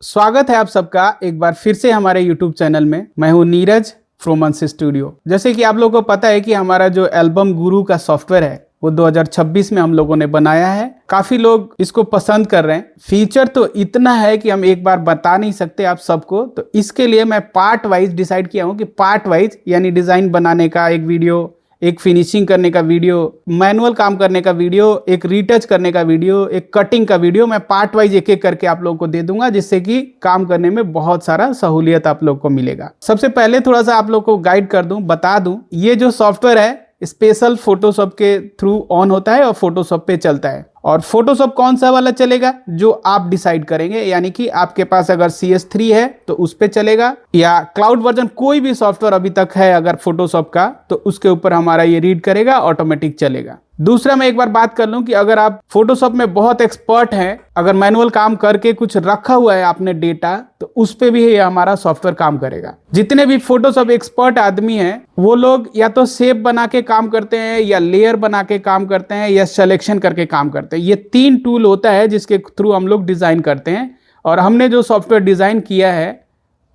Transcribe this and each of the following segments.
स्वागत है आप सबका एक बार फिर से हमारे YouTube चैनल में। मैं हूं नीरज फ्रॉम अंश स्टूडियो। जैसे कि आप लोगों को पता है कि हमारा जो एल्बम गुरु का सॉफ्टवेयर है वो 2026 में हम लोगों ने बनाया है। काफी लोग इसको पसंद कर रहे हैं। फीचर तो इतना है कि हम एक बार बता नहीं सकते आप सबको, तो इसके लिए मैं पार्ट वाइज डिसाइड किया हूं कि पार्ट वाइज यानी डिजाइन बनाने का एक वीडियो, एक फिनिशिंग करने का वीडियो, मैनुअल काम करने का वीडियो, एक रीटच करने का वीडियो, एक कटिंग का वीडियो, मैं पार्ट वाइज एक एक करके आप लोगों को दे दूंगा, जिससे कि काम करने में बहुत सारा सहूलियत आप लोग को मिलेगा। सबसे पहले थोड़ा सा आप लोग को गाइड कर दूं, बता दूं, ये जो सॉफ्टवेयर है स्पेशल फोटोशॉप के थ्रू ऑन होता है और फोटोशॉप पे चलता है। और फोटोशॉप कौन सा वाला चलेगा जो आप डिसाइड करेंगे, यानी कि आपके पास अगर CS3 है तो उस पे चलेगा, या क्लाउड वर्जन कोई भी सॉफ्टवेयर अभी तक है अगर फोटोशॉप का, तो उसके ऊपर हमारा ये रीड करेगा, ऑटोमेटिक चलेगा। दूसरा मैं एक बार बात कर लूं कि अगर आप फोटोशॉप में बहुत एक्सपर्ट हैं, अगर मैनुअल काम करके कुछ रखा हुआ है आपने डेटा, तो उस पे भी ये हमारा सॉफ्टवेयर काम करेगा। जितने भी फोटोशॉप एक्सपर्ट आदमी हैं वो लोग या तो शेप बना के काम करते हैं, या लेयर बना के काम करते हैं, या सिलेक्शन करके काम करते हैं। ये 3 टूल होता है जिसके थ्रू हम लोग डिजाइन करते हैं, और हमने जो सॉफ्टवेयर डिजाइन किया है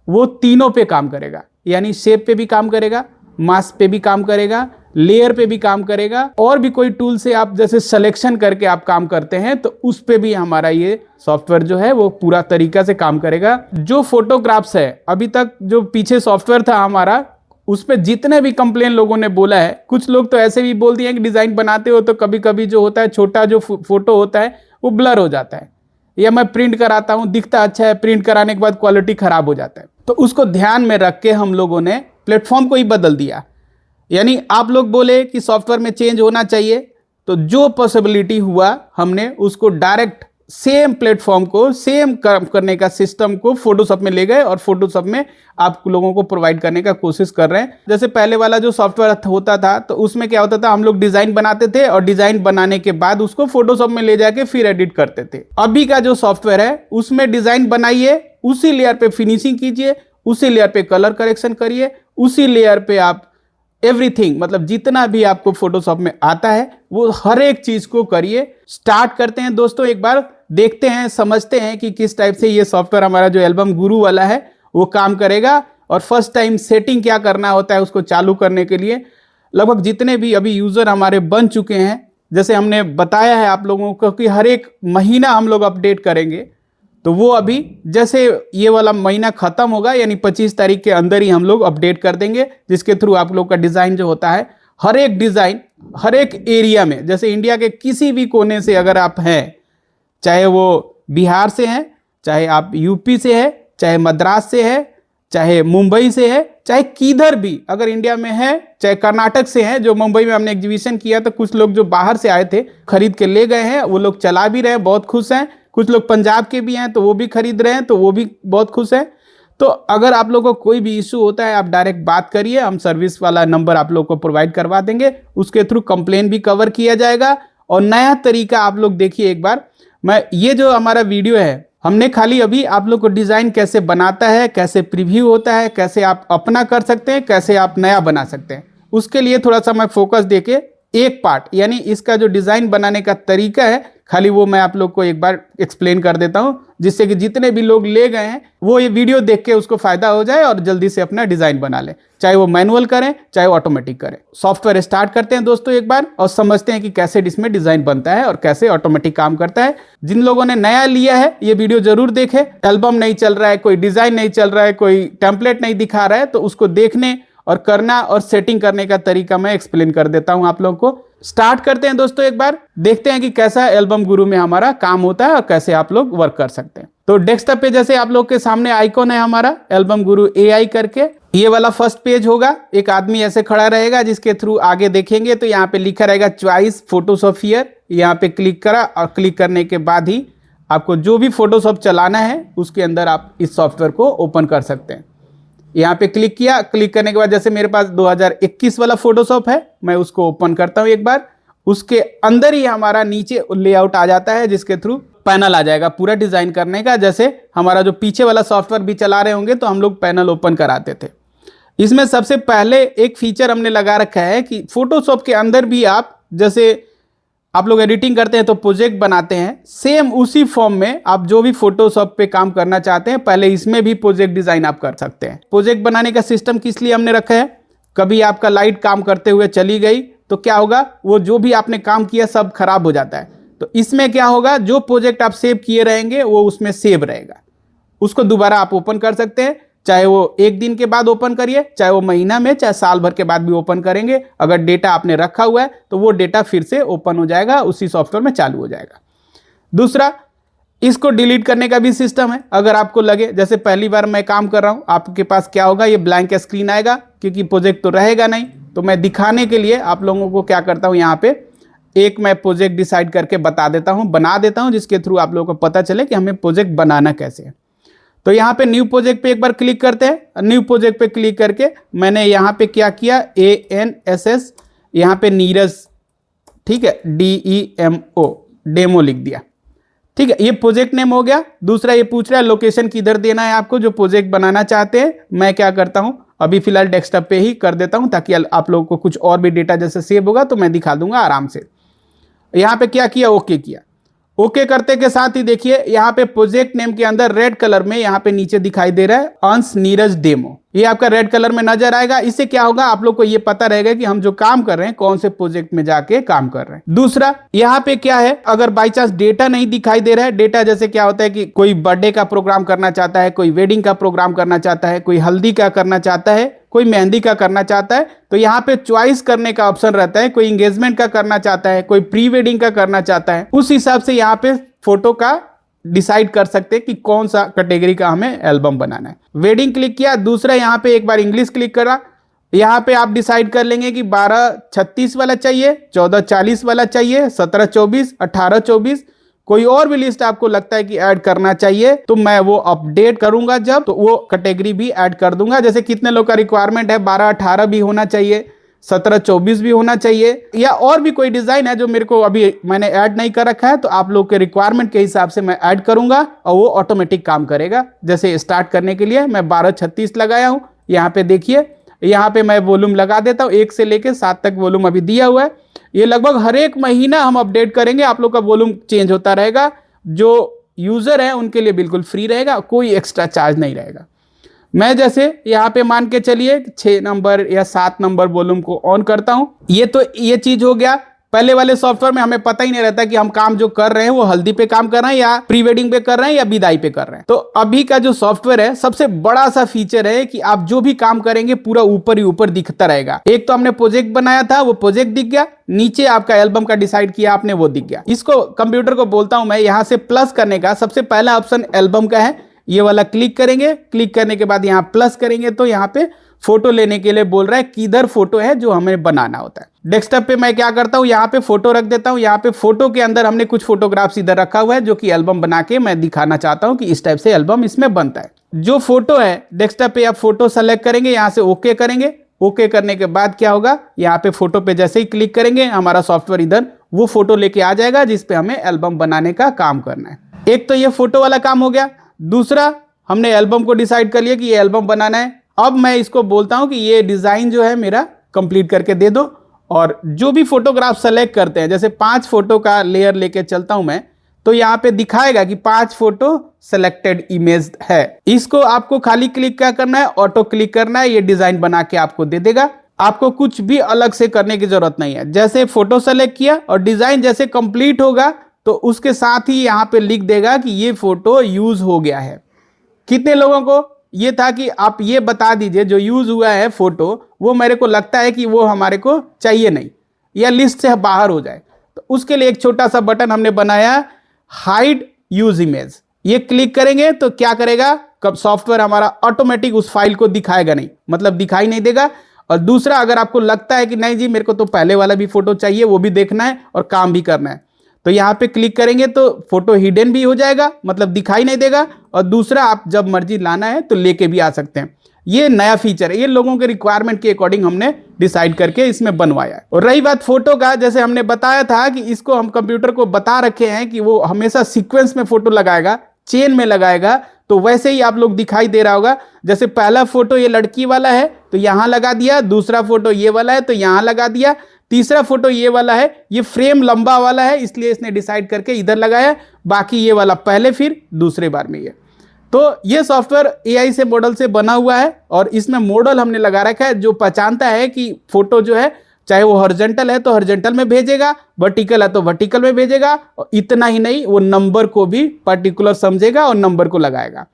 वो तीनों पे काम करेगा, यानी शेप पे भी काम करेगा, मास्क पे भी काम करेगा, लेयर पे भी काम करेगा, और भी कोई टूल से आप जैसे सिलेक्शन करके आप काम करते हैं तो उस पे भी हमारा ये सॉफ्टवेयर जो है वो पूरा तरीका से काम करेगा। जो फोटोग्राफ्स है अभी तक जो पीछे सॉफ्टवेयर था हमारा, उस पे जितने भी कंप्लेन लोगों ने बोला है, कुछ लोग तो ऐसे भी बोल दिए हैं कि डिजाइन बनाते हो तो कभी कभी जो होता है छोटा जो फोटो होता है वो ब्लर हो जाता है, या मैं प्रिंट कराता हूं दिखता अच्छा है, प्रिंट कराने के बाद क्वालिटी खराब हो जाता है। तो उसको ध्यान में रख के हम लोगों ने प्लेटफॉर्म को ही बदल दिया, यानी आप लोग बोले कि सॉफ्टवेयर में चेंज होना चाहिए, तो जो पॉसिबिलिटी हुआ हमने उसको डायरेक्ट सेम प्लेटफॉर्म को, सेम करने का सिस्टम को फोटोशॉप में ले गए और फोटोशॉप में आप लोगों को प्रोवाइड करने का कोशिश कर रहे हैं। जैसे पहले वाला जो सॉफ्टवेयर होता था तो उसमें क्या होता था, हम लोग डिजाइन बनाते थे और डिजाइन बनाने के बाद उसको फोटोशॉप में ले जाके फिर एडिट करते थे। अभी का जो सॉफ्टवेयर है उसमें डिजाइन बनाइए, उसी लेयर पे फिनिशिंग कीजिए, उसी लेयर पे कलर करेक्शन करिए, उसी लेयर पे आप एवरीथिंग, मतलब जितना भी आपको फोटोशॉप में आता है वो हर एक चीज को करिए। स्टार्ट करते हैं दोस्तों, एक बार देखते हैं, समझते हैं कि किस टाइप से ये सॉफ्टवेयर हमारा जो एल्बम गुरु वाला है वो काम करेगा, और फर्स्ट टाइम सेटिंग क्या करना होता है उसको चालू करने के लिए। लगभग जितने भी अभी यूजर हमारे बन चुके हैं, जैसे हमने बताया है आप लोगों को कि हर एक महीना हम लोग अपडेट करेंगे, तो वो अभी जैसे ये वाला महीना खत्म होगा यानी 25 तारीख के अंदर ही हम लोग अपडेट कर देंगे, जिसके थ्रू आप लोग का डिजाइन जो होता है, हर एक डिजाइन हर एक एरिया में, जैसे इंडिया के किसी भी कोने से अगर आप हैं, चाहे वो बिहार से हैं, चाहे आप यूपी से है, चाहे मद्रास से है, चाहे मुंबई से है, चाहे किधर भी अगर इंडिया में है, चाहे कर्नाटक से है, जो मुंबई में हमने एग्जीबिशन किया तो कुछ लोग जो बाहर से आए थे खरीद के ले गए हैं, वो लोग चला भी रहे हैं, बहुत खुश हैं। कुछ लोग पंजाब के भी हैं तो वो भी खरीद रहे हैं, तो वो भी बहुत खुश हैं। तो अगर आप लोगों को कोई भी इशू होता है आप डायरेक्ट बात करिए, हम सर्विस वाला नंबर आप लोग को प्रोवाइड करवा देंगे, उसके थ्रू कंप्लेन भी कवर किया जाएगा। और नया तरीका आप लोग देखिए एक बार, मैं ये जो हमारा वीडियो है हमने खाली अभी आप लोग को डिजाइन कैसे बनाता है, कैसे प्रीव्यू होता है, कैसे आप अपना कर सकते हैं, कैसे आप नया बना सकते हैं, उसके लिए थोड़ा सा मैं फोकस देके एक पार्ट, यानी इसका जो डिजाइन बनाने का तरीका है खाली वो मैं आप लोग को एक बार एक्सप्लेन कर देता हूं, जिससे कि जितने भी लोग ले गए हैं वो ये वीडियो देख के उसको फायदा हो जाए और जल्दी से अपना डिजाइन बना ले, चाहे वो मैनुअल करें चाहे वो ऑटोमेटिक करें। सॉफ्टवेयर स्टार्ट करते हैं दोस्तों एक बार और समझते हैं कि कैसे इसमें डिजाइन बनता है और कैसे ऑटोमेटिक काम करता है। जिन लोगों ने नया लिया है ये वीडियो जरूर देखें। एल्बम नहीं चल रहा है, कोई डिजाइन नहीं चल रहा है, कोई टेम्पलेट नहीं दिखा रहा है, तो उसको देखने और करना और सेटिंग करने का तरीका मैं एक्सप्लेन कर देता हूं आप लोगों को। स्टार्ट करते हैं दोस्तों, एक बार देखते हैं कि कैसा एल्बम गुरु में हमारा काम होता है और कैसे आप लोग वर्क कर सकते हैं। तो डेस्कटॉप पे जैसे आप लोग के सामने आइकॉन है हमारा एल्बम गुरु AI करके, ये वाला फर्स्ट पेज होगा। एक आदमी ऐसे खड़ा रहेगा जिसके थ्रू आगे देखेंगे तो यहाँ पे लिखा रहेगा चॉइस फोटोशॉप हियर, यहाँ पे क्लिक करा और क्लिक करने के बाद ही आपको जो भी फोटोशॉप चलाना है उसके अंदर आप इस सॉफ्टवेयर को ओपन कर सकते हैं। यहाँ पे क्लिक किया, क्लिक करने के बाद जैसे मेरे पास 2021 वाला फोटोशॉप है, मैं उसको ओपन करता हूँ एक बार। उसके अंदर ही हमारा नीचे लेआउट आ जाता है जिसके थ्रू पैनल आ जाएगा पूरा डिजाइन करने का। जैसे हमारा जो पीछे वाला सॉफ्टवेयर भी चला रहे होंगे तो हम लोग पैनल ओपन कराते थे। इसमें सबसे पहले एक फीचर हमने लगा रखा है कि फोटोशॉप के अंदर भी आप जैसे आप लोग एडिटिंग करते हैं तो प्रोजेक्ट बनाते हैं, सेम उसी फॉर्म में आप जो भी फोटोशॉप पे काम करना चाहते हैं पहले इसमें भी प्रोजेक्ट डिजाइन आप कर सकते हैं। प्रोजेक्ट बनाने का सिस्टम किस लिए हमने रखा है, कभी आपका लाइट काम करते हुए चली गई तो क्या होगा, वो जो भी आपने काम किया सब खराब हो जाता है। तो इसमें क्या होगा, जो प्रोजेक्ट आप सेव किए रहेंगे वो उसमें सेव रहेगा, उसको दोबारा आप ओपन कर सकते हैं, चाहे वो एक दिन के बाद ओपन करिए, चाहे वो महीना में, चाहे साल भर के बाद भी ओपन करेंगे। अगर डेटा आपने रखा हुआ है तो वो डेटा फिर से ओपन हो जाएगा, उसी सॉफ्टवेयर में चालू हो जाएगा। दूसरा, इसको डिलीट करने का भी सिस्टम है। अगर आपको लगे जैसे पहली बार मैं काम कर रहा हूं, आपके पास क्या होगा, ये ब्लैंक स्क्रीन आएगा क्योंकि प्रोजेक्ट तो रहेगा नहीं। तो मैं दिखाने के लिए आप लोगों को क्या करता हूं, यहाँ पे एक मैं प्रोजेक्ट डिसाइड करके बता देता हूं, बना देता हूं, जिसके थ्रू आप लोगों को पता चले कि हमें प्रोजेक्ट बनाना कैसे है। तो यहाँ पे न्यू प्रोजेक्ट पे एक बार क्लिक करते हैं। न्यू प्रोजेक्ट पे क्लिक करके मैंने यहाँ पे क्या किया, ANSS यहाँ पे नीरज, ठीक है, DEMO, डेमो लिख दिया। ठीक है, ये प्रोजेक्ट नेम हो गया। दूसरा ये पूछ रहा है लोकेशन किधर देना है आपको, जो प्रोजेक्ट बनाना चाहते हैं। मैं क्या करता हूं, अभी फिलहाल डेस्कटॉप पे ही कर देता हूं ताकि आप लोगों को कुछ और भी डेटा जैसे सेव होगा तो मैं दिखा दूंगा आराम से। यहाँ पे क्या किया, ओके किया। ओके करते के साथ ही देखिए यहाँ पे प्रोजेक्ट नेम के अंदर रेड कलर में यहाँ पे नीचे दिखाई दे रहा है अंश नीरज डेमो, ये आपका रेड कलर में नजर आएगा। इससे क्या होगा, आप लोग को ये पता रहेगा कि हम जो काम कर रहे हैं कौन से प्रोजेक्ट में जाके काम कर रहे हैं। दूसरा यहाँ पे क्या है, अगर बाई चांस डेटा नहीं दिखाई दे रहा है, डेटा जैसे क्या होता है कि कोई बर्थडे का प्रोग्राम करना चाहता है, कोई वेडिंग का प्रोग्राम करना चाहता है, कोई हल्दी का करना चाहता है, कोई मेहंदी का करना चाहता है, तो यहाँ पे चॉइस करने का ऑप्शन रहता है। कोई एंगेजमेंट का करना चाहता है, कोई प्री वेडिंग का करना चाहता है, उस हिसाब से यहाँ पे फोटो का डिसाइड कर सकते हैं कि कौन सा कैटेगरी का हमें एल्बम बनाना है। वेडिंग क्लिक किया। दूसरा यहाँ पे एक बार इंग्लिश क्लिक करा, यहाँ पे आप डिसाइड कर लेंगे कि 12:36 वाला चाहिए, 14:40 वाला चाहिए, 17:24, 18:24, कोई और भी लिस्ट आपको लगता है कि ऐड करना चाहिए तो मैं वो अपडेट करूंगा जब, तो वो कैटेगरी भी ऐड कर दूंगा। जैसे कितने लोग का रिक्वायरमेंट है, 12:18 भी होना चाहिए, 17:24 भी होना चाहिए, या और भी कोई डिजाइन है जो मेरे को अभी मैंने ऐड नहीं कर रखा है, तो आप लोग के रिक्वायरमेंट के हिसाब से मैं ऐड करूंगा और वो ऑटोमेटिक काम करेगा। जैसे स्टार्ट करने के लिए मैं 12:36 लगाया हूं, यहाँ पे देखिए, यहाँ पे मैं वॉल्यूम लगा देता हूँ, 1 से लेकर 7 तक वॉल्यूम अभी दिया हुआ है। ये लगभग हर एक महीना हम अपडेट करेंगे, आप लोग का वॉल्यूम चेंज होता रहेगा। जो यूजर है उनके लिए बिल्कुल फ्री रहेगा, कोई एक्स्ट्रा चार्ज नहीं रहेगा। मैं जैसे यहाँ पे मान के चलिए 6 नंबर या 7 नंबर वॉल्यूम को ऑन करता हूँ। ये चीज हो गया। पहले वाले सॉफ्टवेयर में हमें पता ही नहीं रहता कि हम काम जो कर रहे हैं वो हल्दी पे काम कर रहे हैं या प्री वेडिंग पे कर रहे हैं या विदाई पे कर रहे हैं। तो अभी का जो सॉफ्टवेयर है सबसे बड़ा सा फीचर है कि आप जो भी काम करेंगे पूरा ऊपर ही ऊपर दिखता रहेगा। एक तो हमने प्रोजेक्ट बनाया था, वो प्रोजेक्ट दिख गया, नीचे आपका एल्बम का डिसाइड किया आपने, वो दिख गया। इसको कंप्यूटर को बोलता हूं मैं यहाँ से प्लस करने का। सबसे पहला ऑप्शन एल्बम का है, ये वाला क्लिक करेंगे। क्लिक करने के बाद यहाँ प्लस करेंगे तो यहाँ पे फोटो लेने के लिए बोल रहा है किधर फोटो है जो हमें बनाना होता है। डेस्कटॉप पे मैं क्या करता हूँ, यहाँ पे फोटो रख देता हूँ। यहाँ पे फोटो के अंदर हमने कुछ फोटोग्राफ्स इधर रखा हुआ है जो कि एल्बम बना के मैं दिखाना चाहता हूँ कि इस टाइप से एल्बम इसमें बनता है। जो फोटो है डेस्कटॉप पे आप फोटो सेलेक्ट करेंगे, यहाँ से ओके करेंगे। ओके करने के बाद क्या होगा, यहाँ पे फोटो पे जैसे ही क्लिक करेंगे हमारा सॉफ्टवेयर इधर वो फोटो लेके आ जाएगा जिसपे हमें एल्बम बनाने का काम करना है। एक तो ये फोटो वाला काम हो गया। दूसरा, हमने एल्बम को डिसाइड कर लिया कि ये एल्बम बनाना है। अब मैं इसको बोलता हूं कि ये डिजाइन जो है मेरा कंप्लीट करके दे दो, और जो भी फोटोग्राफ सेलेक्ट करते हैं, जैसे 5 फोटो का लेयर लेके चलता हूं मैं, तो यहाँ पे दिखाएगा कि 5 फोटो सेलेक्टेड इमेज है। इसको आपको खाली क्लिक क्या करना है, ऑटो क्लिक करना है, ये डिजाइन बना के आपको दे देगा। आपको कुछ भी अलग से करने की जरूरत नहीं है। जैसे फोटो सेलेक्ट किया और डिजाइन जैसे कंप्लीट होगा तो उसके साथ ही यहाँ पे लिख देगा कि ये फोटो यूज हो गया है। कितने लोगों को ये था कि आप ये बता दीजिए जो यूज हुआ है फोटो, वो मेरे को लगता है कि वो हमारे को चाहिए नहीं या लिस्ट से बाहर हो जाए, तो उसके लिए एक छोटा सा बटन हमने बनाया, हाइड यूज इमेज। ये क्लिक करेंगे तो क्या करेगा, कब सॉफ्टवेयर हमारा ऑटोमेटिक उस फाइल को दिखाएगा नहीं, मतलब दिखाई नहीं देगा। और दूसरा, अगर आपको लगता है कि नहीं जी मेरे को तो पहले वाला भी फोटो चाहिए, वो भी देखना है और काम भी करना है, तो यहाँ पे क्लिक करेंगे तो फोटो हिडन भी हो जाएगा, मतलब दिखाई नहीं देगा। और दूसरा, आप जब मर्जी लाना है तो लेके भी आ सकते हैं। ये नया फीचर है, ये लोगों के रिक्वायरमेंट के अकॉर्डिंग हमने डिसाइड करके इसमें बनवाया है। और रही बात फोटो का, जैसे हमने बताया था कि इसको हम कंप्यूटर को बता रखे हैं कि वो हमेशा सीक्वेंस में फोटो लगाएगा, चेन में लगाएगा, तो वैसे ही आप लोग दिखाई दे रहा होगा। जैसे पहला फोटो ये लड़की वाला है तो यहां लगा दिया, दूसरा फोटो ये वाला है तो यहां लगा दिया, तीसरा फोटो ये वाला है, ये फ्रेम लंबा वाला है इसलिए इसने डिसाइड करके इधर लगाया, बाकी ये वाला पहले फिर दूसरे बार में ये। तो ये सॉफ्टवेयर एआई से मॉडल से बना हुआ है और इसमें मॉडल हमने लगा रखा है जो पहचानता है कि फोटो जो है चाहे वो हॉरिजॉन्टल है तो हॉरिजॉन्टल में भेजेगा, वर्टिकल है तो वर्टिकल में भेजेगा, और इतना ही नहीं वो नंबर को भी पर्टिकुलर समझेगा और नंबर को लगाएगा।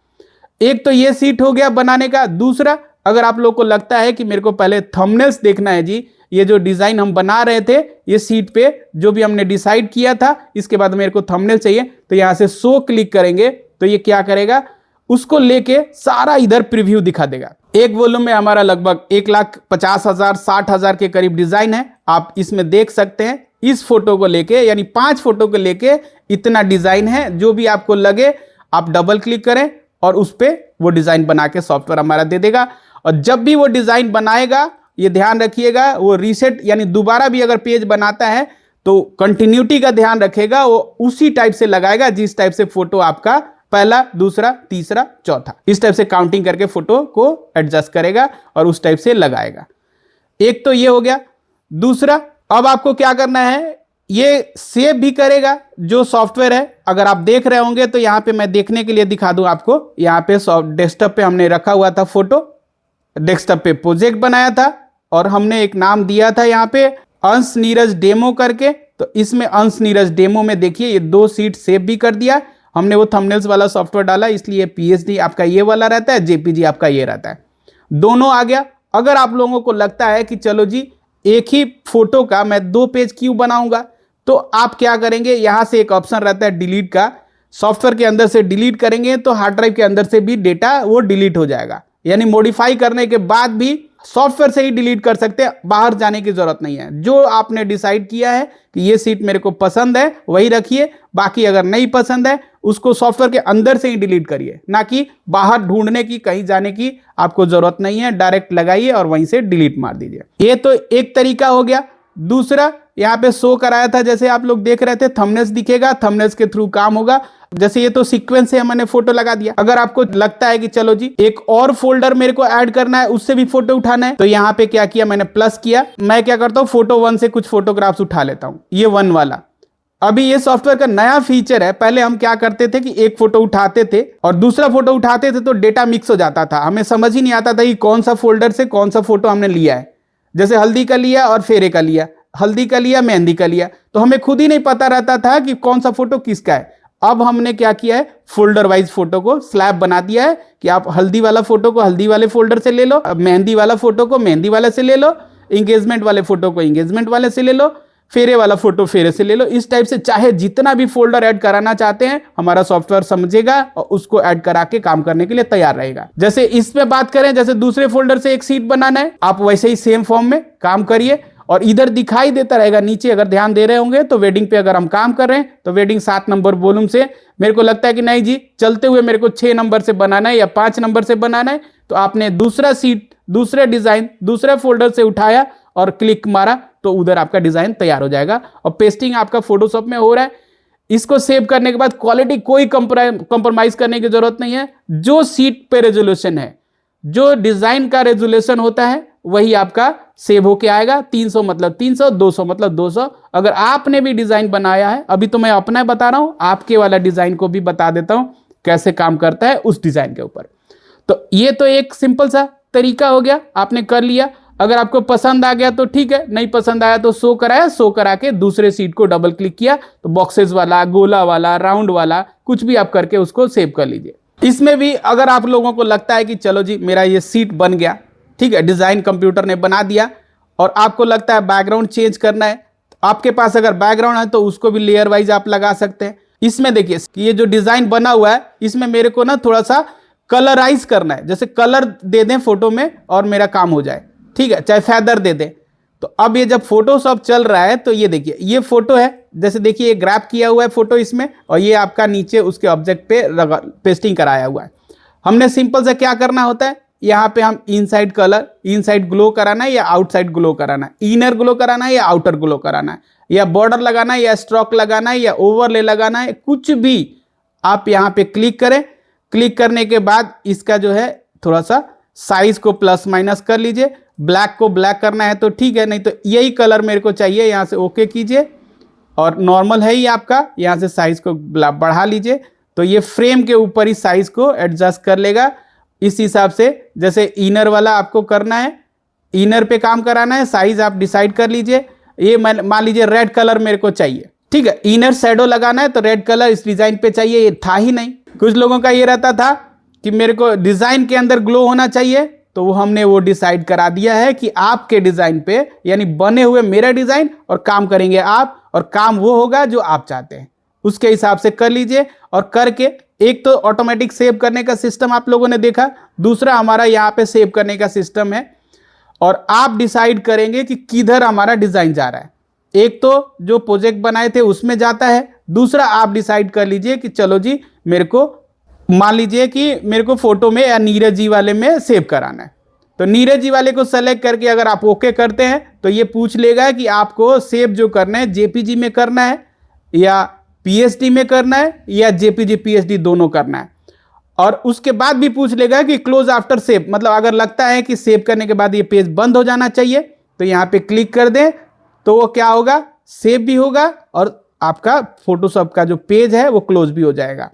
एक तो ये सीट हो गया बनाने का। दूसरा, अगर आप लोग को लगता है कि मेरे को पहले थंबनेल्स देखना है जी, ये जो डिजाइन हम बना रहे थे ये सीट पे जो भी हमने डिसाइड किया था इसके बाद मेरे को थंबनेल चाहिए, तो यहां से शो क्लिक करेंगे तो ये क्या करेगा, उसको लेके सारा इधर प्रीव्यू दिखा देगा। एक वॉल्यूम में हमारा लगभग 1,50,000 60,000 के करीब डिजाइन है। आप इसमें देख सकते हैं इस फोटो को लेके, यानी 5 फोटो को लेके इतना डिजाइन है। जो भी आपको लगे आप डबल क्लिक करें और उस पर वो डिजाइन बना के सॉफ्टवेयर हमारा दे देगा। और जब भी वो डिजाइन बनाएगा ये ध्यान रखिएगा, वो रीसेट यानी दोबारा भी अगर पेज बनाता है तो कंटिन्यूटी का ध्यान रखेगा, वो उसी टाइप से लगाएगा जिस टाइप से फोटो आपका पहला, दूसरा, तीसरा, चौथा, इस टाइप से काउंटिंग करके फोटो को एडजस्ट करेगा और उस टाइप से लगाएगा। एक तो ये हो गया। दूसरा, अब आपको क्या करना है, ये सेव भी करेगा जो सॉफ्टवेयर है। अगर आप देख रहे होंगे तो यहां पे मैं देखने के लिए दिखा दूं आपको, यहां पे डेस्कटॉप पे हमने रखा हुआ था फोटो, डेस्कटॉप पे प्रोजेक्ट बनाया था और हमने एक नाम दिया था यहां पे अंश नीरज डेमो करके। तो इसमें अंश नीरज डेमो में देखिए ये 2 सीट सेव भी कर दिया हमने। वो थंबनेल्स वाला सॉफ्टवेयर डाला इसलिए पीएचडी आपका ये वाला रहता है, जेपीजी आपका ये रहता है, दोनों आ गया। अगर आप लोगों को लगता है कि चलो जी एक ही फोटो का मैं 2 पेज क्यों बनाऊंगा, तो आप क्या करेंगे, यहां से एक ऑप्शन रहता है डिलीट का, सॉफ्टवेयर के अंदर से डिलीट करेंगे तो हार्ड ड्राइव के अंदर से भी डेटा वो डिलीट हो जाएगा। यानी मॉडिफाई करने के बाद भी सॉफ्टवेयर से ही डिलीट कर सकते हैं, बाहर जाने की जरूरत नहीं है। जो आपने डिसाइड किया है कि ये सीट मेरे को पसंद है वही रखिए, बाकी अगर नहीं पसंद है उसको सॉफ्टवेयर के अंदर से ही डिलीट करिए, ना कि बाहर ढूंढने की, कहीं जाने की आपको जरूरत नहीं है। डायरेक्ट लगाइए और वहीं से डिलीट मार दीजिए। ये तो एक तरीका हो गया। दूसरा, यहाँ पे शो कराया था जैसे आप लोग देख रहे थे, थंबनेल्स दिखेगा, थंबनेल्स के थ्रू काम होगा। जैसे ये तो सीक्वेंस से मैंने फोटो लगा दिया। अगर आपको लगता है कि चलो जी एक और फोल्डर मेरे को ऐड करना है, उससे भी फोटो उठाना है, तो यहाँ पे क्या किया मैंने, प्लस किया। मैं क्या करता हूँ, फोटो 1 से कुछ फोटोग्राफ्स उठा लेता हूँ, ये 1 वाला। अभी ये सॉफ्टवेयर का नया फीचर है। पहले हम क्या करते थे कि एक फोटो उठाते थे और दूसरा फोटो उठाते थे तो डेटा मिक्स हो जाता था, हमें समझ ही नहीं आता था कि कौन सा फोल्डर से कौन सा फोटो हमने लिया है। जैसे हल्दी का लिया और फेरे का लिया, हल्दी का लिया, मेहंदी का लिया, तो हमें खुद ही नहीं पता रहता था कि कौन सा फोटो किसका है। अब हमने क्या किया है, फोल्डर वाइज फोटो को स्लैब बना दिया है कि आप हल्दी वाला फोटो को हल्दी वाले फोल्डर से ले लो, मेहंदी वाला फोटो को मेहंदी वाले से ले लो, इंगेजमेंट वाले फोटो को इंगेजमेंट वाले से ले लो, फेरे वाला फोटो फेरे से ले लो। इस टाइप से चाहे जितना भी फोल्डर ऐड कराना चाहते हैं हमारा सॉफ्टवेयर समझेगा और उसको ऐड करा के काम करने के लिए तैयार रहेगा। जैसे इसमें बात करें, जैसे दूसरे फोल्डर से एक सीट बनाना है, आप वैसे ही सेम फॉर्म में काम करिए और इधर दिखाई देता रहेगा नीचे। अगर ध्यान दे रहे होंगे तो वेडिंग पे अगर हम काम कर रहे हैं तो वेडिंग 7 नंबर वॉल्यूम से मेरे को लगता है कि नहीं जी चलते हुए मेरे को 6 नंबर से बनाना है या 5 नंबर से बनाना है, तो आपने दूसरा सीट, दूसरे डिजाइन, दूसरे फोल्डर से उठाया और क्लिक मारा तो उधर आपका डिजाइन तैयार हो जाएगा। और पेस्टिंग आपका फोटोशॉप में हो रहा है। इसको सेव करने के बाद क्वालिटी कोई कंप्रोमाइज करने की जरूरत नहीं है। जो सीट पे रेजोल्यूशन है, जो डिजाइन का रेजोल्यूशन होता है वही आपका सेव होके आएगा। 300 मतलब 300, 200 मतलब 200। अगर आपने भी डिजाइन बनाया है, अभी तो मैं अपना बता रहा हूं, आपके वाला डिजाइन को भी बता देता हूं कैसे काम करता है उस डिजाइन के ऊपर। तो ये तो एक सिंपल सा तरीका हो गया, आपने कर लिया। अगर आपको पसंद आ गया तो ठीक है, नहीं पसंद आया तो शो कराया, शो करा के दूसरे सीट को डबल क्लिक किया तो बॉक्सेस वाला, गोला वाला, राउंड वाला कुछ भी आप करके उसको सेव कर लीजिए। इसमें भी अगर आप लोगों को लगता है कि चलो जी मेरा ये सीट बन गया, ठीक है, डिजाइन कंप्यूटर ने बना दिया, और आपको लगता है बैकग्राउंड चेंज करना है, तो आपके पास अगर बैकग्राउंड है तो उसको भी लेयर वाइज आप लगा सकते हैं। इसमें देखिए कि ये जो डिजाइन बना हुआ है इसमें मेरे को ना थोड़ा सा कलराइज करना है, जैसे कलर दे दें फोटो में और मेरा काम हो जाए, ठीक है, चाहे फेदर दे दें। तो अब ये जब फोटोशॉप चल रहा है तो ये देखिए ये फोटो है, जैसे देखिए ये ग्रैप किया हुआ है फोटो इसमें, और ये आपका नीचे उसके ऑब्जेक्ट पे पेस्टिंग कराया हुआ है। हमने सिंपल से क्या करना होता है, यहाँ पे हम इनसाइड कलर, इनसाइड ग्लो कराना है या आउटसाइड ग्लो कराना है, इनर ग्लो कराना है या आउटर ग्लो कराना है, या बॉर्डर लगाना है या स्ट्रोक लगाना है या ओवरले लगाना है, कुछ भी आप यहाँ पे क्लिक करें। क्लिक करने के बाद इसका जो है थोड़ा सा साइज को प्लस माइनस कर लीजिए। ब्लैक को ब्लैक करना है तो ठीक है, नहीं तो यही कलर मेरे को चाहिए, यहाँ से ओके कीजिए। और नॉर्मल है ही आपका, यहाँ से साइज को बढ़ा लीजिए, तो ये फ्रेम के ऊपर ही साइज को एडजस्ट कर लेगा इस हिसाब से। जैसे इनर वाला आपको करना है, इनर पे काम कराना है, साइज आप डिसाइड कर लीजिए। ये मान लीजिए रेड कलर मेरे को चाहिए, ठीक है, इनर शैडो लगाना है तो रेड कलर इस डिजाइन पे चाहिए, ये था ही नहीं। कुछ लोगों का ये रहता था कि मेरे को डिजाइन के अंदर ग्लो होना चाहिए, तो वो हमने वो डिसाइड करा दिया है कि आपके डिजाइन पे, यानी बने हुए मेरा डिजाइन और काम करेंगे आप, और काम वो होगा जो आप चाहते हैं, उसके हिसाब से कर लीजिए। और करके एक तो ऑटोमेटिक सेव करने का सिस्टम आप लोगों ने देखा, दूसरा हमारा यहाँ पे सेव करने का सिस्टम है, और आप डिसाइड करेंगे कि किधर हमारा डिजाइन जा रहा है। एक तो जो प्रोजेक्ट बनाए थे उसमें जाता है, दूसरा आप डिसाइड कर लीजिए कि चलो जी मेरे को, मान लीजिए कि मेरे को फोटो में या नीरज जी वाले में सेव कराना है, तो नीरज जी वाले को सेलेक्ट करके अगर आप ओके करते हैं तो ये पूछ लेगा कि आपको सेव जो करना है जेपीजी में करना है या पीएसडी में करना है या जेपीजी पीएसडी दोनों करना है। और उसके बाद भी पूछ लेगा कि क्लोज आफ्टर सेव, मतलब अगर लगता है कि सेव करने के बाद ये पेज बंद हो जाना चाहिए तो यहाँ पे क्लिक कर दें, तो वो क्या होगा, सेव भी होगा और आपका फोटोशॉप का जो पेज है वो क्लोज भी हो जाएगा।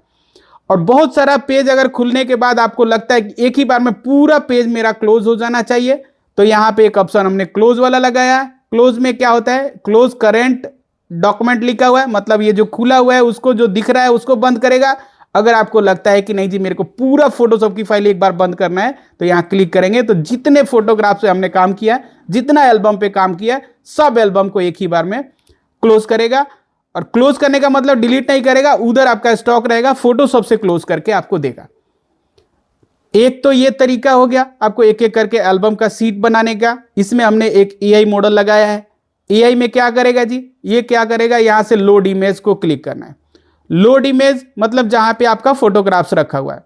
और बहुत सारा पेज अगर खुलने के बाद आपको लगता है कि एक ही बार में पूरा पेज मेरा क्लोज हो जाना चाहिए, तो यहाँ पे एक ऑप्शन हमने क्लोज वाला लगाया है। क्लोज में क्या होता है, क्लोज करेंट डॉक्यूमेंट लिखा हुआ है, मतलब ये जो खुला हुआ है उसको, जो दिख रहा है उसको बंद करेगा। अगर आपको लगता है कि नहीं जी मेरे को पूरा फोटोशॉप की फाइल एक बार बंद करना है, तो यहाँ क्लिक करेंगे तो जितने फोटोग्राफ से हमने काम किया, जितना एल्बम पे काम किया, सब एल्बम को एक ही बार में क्लोज करेगा। और क्लोज करने का मतलब डिलीट नहीं करेगा, उधर आपका स्टॉक रहेगा, फोटोशॉप से क्लोज करके आपको देगा। एक तो ये तरीका हो गया आपको एक एक करके एल्बम का सीट बनाने का। इसमें हमने एक एआई मॉडल लगाया है। एआई में क्या करेगा जी, ये क्या करेगा, यहां से लोड इमेज को क्लिक करना है। लोड इमेज मतलब जहां पे आपका फोटोग्राफ्स रखा हुआ है,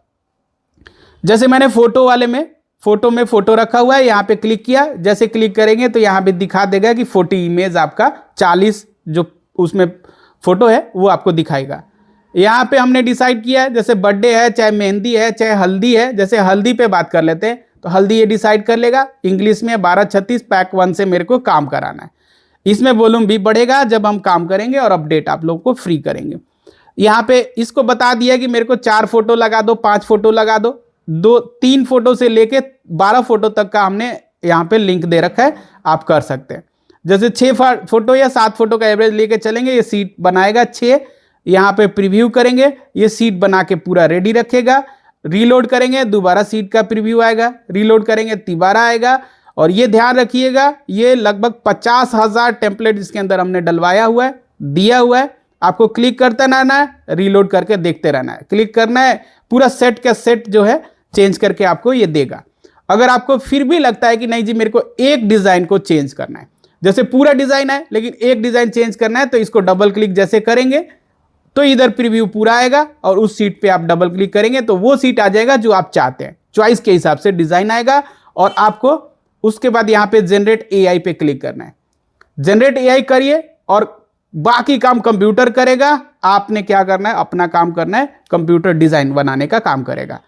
जैसे मैंने फोटो वाले में फोटो रखा हुआ है, यहां पे क्लिक किया, जैसे क्लिक करेंगे तो यहां पे दिखा देगा कि फोटो इमेज आपका 40 जो उसमें फोटो है वो आपको दिखाएगा। यहाँ पे हमने डिसाइड किया है, जैसे बर्थडे है, चाहे मेहंदी है, चाहे हल्दी है। जैसे हल्दी पे बात कर लेते हैं, तो हल्दी ये डिसाइड कर लेगा, इंग्लिश में 1236 पैक 1 से मेरे को काम कराना है। इसमें वॉल्यूम भी बढ़ेगा जब हम काम करेंगे और अपडेट आप लोग को फ्री करेंगे। यहाँ पे इसको बता दिया कि मेरे को 4 फोटो लगा दो, 5 फोटो लगा दो, 3 फोटो से लेके 12 फोटो तक का हमने यहाँ पे लिंक दे रखा है, आप कर सकते हैं। जैसे 6 फोटो या 7 फोटो का एवरेज लेके चलेंगे, ये सीट बनाएगा 6। यहाँ पे प्रीव्यू करेंगे, ये सीट बना के पूरा रेडी रखेगा। रीलोड करेंगे, दोबारा सीट का प्रीव्यू आएगा, रीलोड करेंगे दोबारा आएगा। और ये ध्यान रखिएगा, ये लगभग 50,000 टेम्पलेट इसके अंदर हमने डलवाया हुआ है, दिया हुआ है। आपको क्लिक करते रहना है, रीलोड करके देखते रहना है, क्लिक करना है, पूरा सेट का सेट जो है चेंज करके आपको ये देगा। अगर आपको फिर भी लगता है कि नहीं जी मेरे को एक डिजाइन को चेंज करना है, जैसे पूरा डिजाइन है लेकिन एक डिजाइन चेंज करना है, तो इसको डबल क्लिक जैसे करेंगे तो इधर प्रीव्यू पूरा आएगा और उस सीट पे आप डबल क्लिक करेंगे तो वो सीट आ जाएगा जो आप चाहते हैं। चॉइस के हिसाब से डिजाइन आएगा। और आपको उसके बाद यहाँ पे जनरेट एआई पे क्लिक करना है। जनरेट एआई करिए और बाकी काम कंप्यूटर करेगा। आपने क्या करना है, अपना काम करना है, कंप्यूटर डिजाइन बनाने का काम करेगा।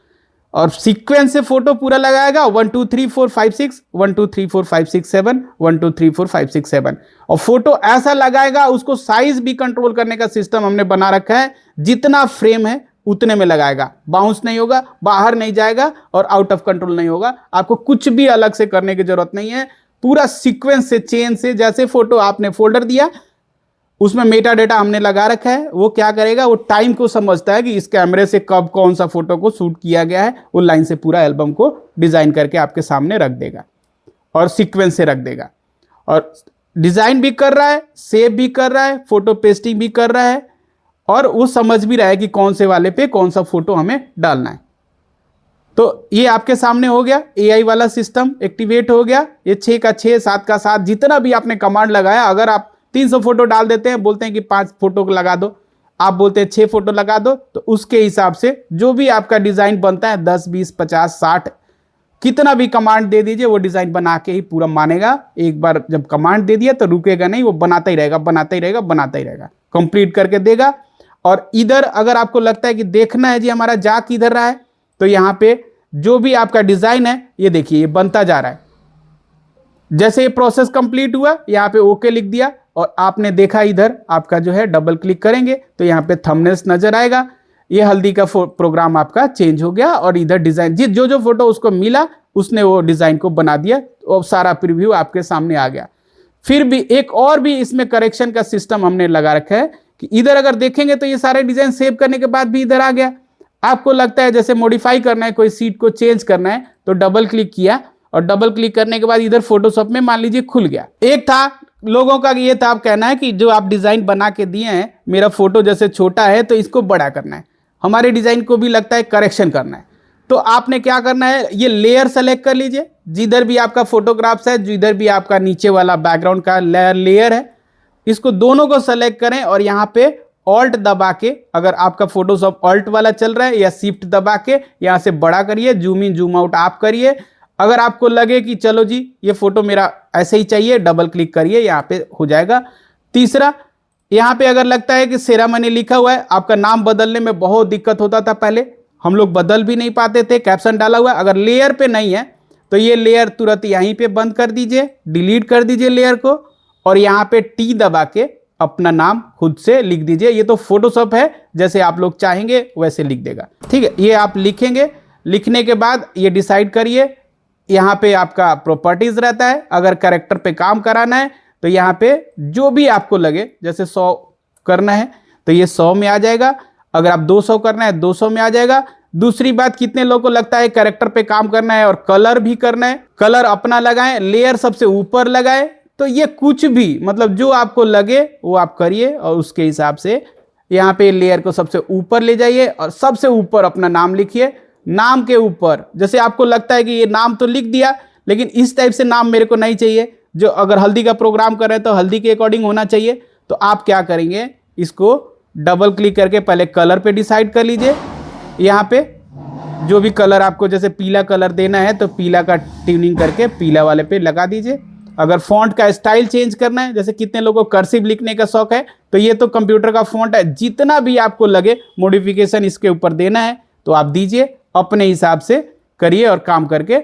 और सीक्वेंस से फोटो पूरा लगाएगा, 1 2 3 4 5 6, 1 2 3 4 5 6 7, 1 2 3 4 5 6 7। और फोटो ऐसा लगाएगा, उसको साइज भी कंट्रोल करने का सिस्टम हमने बना रखा है। जितना फ्रेम है उतने में लगाएगा, बाउंस नहीं होगा, बाहर नहीं जाएगा और आउट ऑफ कंट्रोल नहीं होगा। आपको कुछ भी अलग से करने की जरूरत नहीं है। पूरा सीक्वेंस से, चेन से, जैसे फोटो आपने फोल्डर दिया उसमें मेटा डेटा हमने लगा रखा है, वो क्या करेगा, वो टाइम को समझता है कि इस कैमरे से कब कौन सा फोटो को शूट किया गया है, वो लाइन से पूरा एल्बम को डिजाइन करके आपके सामने रख देगा और सीक्वेंस से रख देगा। और डिजाइन भी कर रहा है, सेव भी कर रहा है, फोटो पेस्टिंग भी कर रहा है और वो समझ भी रहा है कि कौन से वाले पे कौन सा फोटो हमें डालना है। तो ये आपके सामने हो गया, एआई वाला सिस्टम एक्टिवेट हो गया। ये 6 का 6, 7 का 7, जितना भी आपने कमांड लगाया, अगर आप 300 फोटो डाल देते हैं, बोलते हैं कि 5 फोटो लगा दो, आप बोलते हैं 6 फोटो लगा दो, तो उसके हिसाब से जो भी आपका डिजाइन बनता है 10 20 50 60 कितना भी कमांड दे दीजिए, वो डिजाइन बना के ही पूरा मानेगा। एक बार जब कमांड दे दिया तो रुकेगा नहीं, वो बनाता ही रहेगा, बनाता ही रहेगा, बनाता ही रहेगा, कंप्लीट करके देगा। और इधर अगर आपको लगता है कि देखना है जी हमारा जा किधर रहा है, तो यहाँ पे जो भी आपका डिजाइन है ये देखिए ये बनता जा रहा है। जैसे ये प्रोसेस कंप्लीट हुआ, यहाँ पे ओके लिख दिया और आपने देखा इधर आपका जो है डबल क्लिक करेंगे तो यहाँ पे थंबनेल्स नजर आएगा। ये हल्दी का प्रोग्राम आपका चेंज हो गया और इधर डिजाइन जो जो फोटो उसको मिला उसने वो डिजाइन को बना दिया और सारा प्रीव्यू आपके सामने आ गया। फिर भी एक और भी इसमें करेक्शन का सिस्टम हमने लगा रखा है कि इधर अगर देखेंगे तो ये सारे डिजाइन सेव करने के बाद भी इधर आ गया। आपको लगता है जैसे मॉडिफाई करना है, कोई सीट को चेंज करना है तो डबल क्लिक किया और डबल क्लिक करने के बाद इधर फोटोशॉप में मान लीजिए खुल गया। एक था लोगों का ये था आप कहना है कि जो आप डिजाइन बना के दिए हैं मेरा फोटो जैसे छोटा है तो इसको बड़ा करना है, हमारे डिजाइन को भी लगता है करेक्शन करना है। तो आपने क्या करना है, ये लेयर सेलेक्ट कर लीजिए, जिधर भी आपका फोटोग्राफ्स है, जिधर भी आपका नीचे वाला बैकग्राउंड का लेयर है, इसको दोनों को सेलेक्ट करें और यहाँ पे ऑल्ट दबा के, अगर आपका फोटोशॉप ऑल्ट वाला चल रहा है या शिफ्ट दबा के यहाँ से बड़ा करिए, जूम इन जूम आउट आप करिए। अगर आपको लगे कि चलो जी ये फोटो मेरा ऐसे ही चाहिए, डबल क्लिक करिए, यहाँ पे हो जाएगा। तीसरा, यहाँ पे अगर लगता है कि सेरामनी लिखा हुआ है, आपका नाम बदलने में बहुत दिक्कत होता था, पहले हम लोग बदल भी नहीं पाते थे, कैप्शन डाला हुआ है, अगर लेयर पे नहीं है तो ये लेयर तुरंत यहीं पे बंद कर दीजिए, डिलीट कर दीजिए लेयर को और यहाँ पे टी दबा के अपना नाम खुद से लिख दीजिए। ये तो फोटोशॉप है, जैसे आप लोग चाहेंगे वैसे लिख देगा, ठीक है। ये आप लिखेंगे, लिखने के बाद ये डिसाइड करिए, यहाँ पे आपका प्रॉपर्टीज रहता है, अगर कैरेक्टर पे काम कराना है तो यहाँ पे जो भी आपको लगे, जैसे 100 करना है तो ये 100 में आ जाएगा, अगर आप 200 करना है 200 में आ जाएगा। दूसरी बात, कितने लोगों को लगता है कैरेक्टर पे काम करना है और कलर भी करना है, कलर अपना लगाएं, लेयर सबसे ऊपर लगाएं, तो ये कुछ भी मतलब जो आपको लगे वो आप करिए और उसके हिसाब से यहाँ पे लेयर को सबसे ऊपर ले जाइए और सबसे ऊपर अपना नाम लिखिए। नाम के ऊपर जैसे आपको लगता है कि ये नाम तो लिख दिया लेकिन इस टाइप से नाम मेरे को नहीं चाहिए, जो अगर हल्दी का प्रोग्राम कर रहे हैं तो हल्दी के अकॉर्डिंग होना चाहिए, तो आप क्या करेंगे, इसको डबल क्लिक करके पहले कलर पे डिसाइड कर लीजिए। यहाँ पे जो भी कलर आपको, जैसे पीला कलर देना है तो पीला का ट्यूनिंग करके पीला वाले पे लगा दीजिए। अगर फॉन्ट का स्टाइल चेंज करना है, जैसे कितने लोगों को कर्सिव लिखने का शौक है, तो ये तो कंप्यूटर का फॉन्ट है, जितना भी आपको लगे मॉडिफिकेशन इसके ऊपर देना है तो आप दीजिए, अपने हिसाब से करिए और काम करके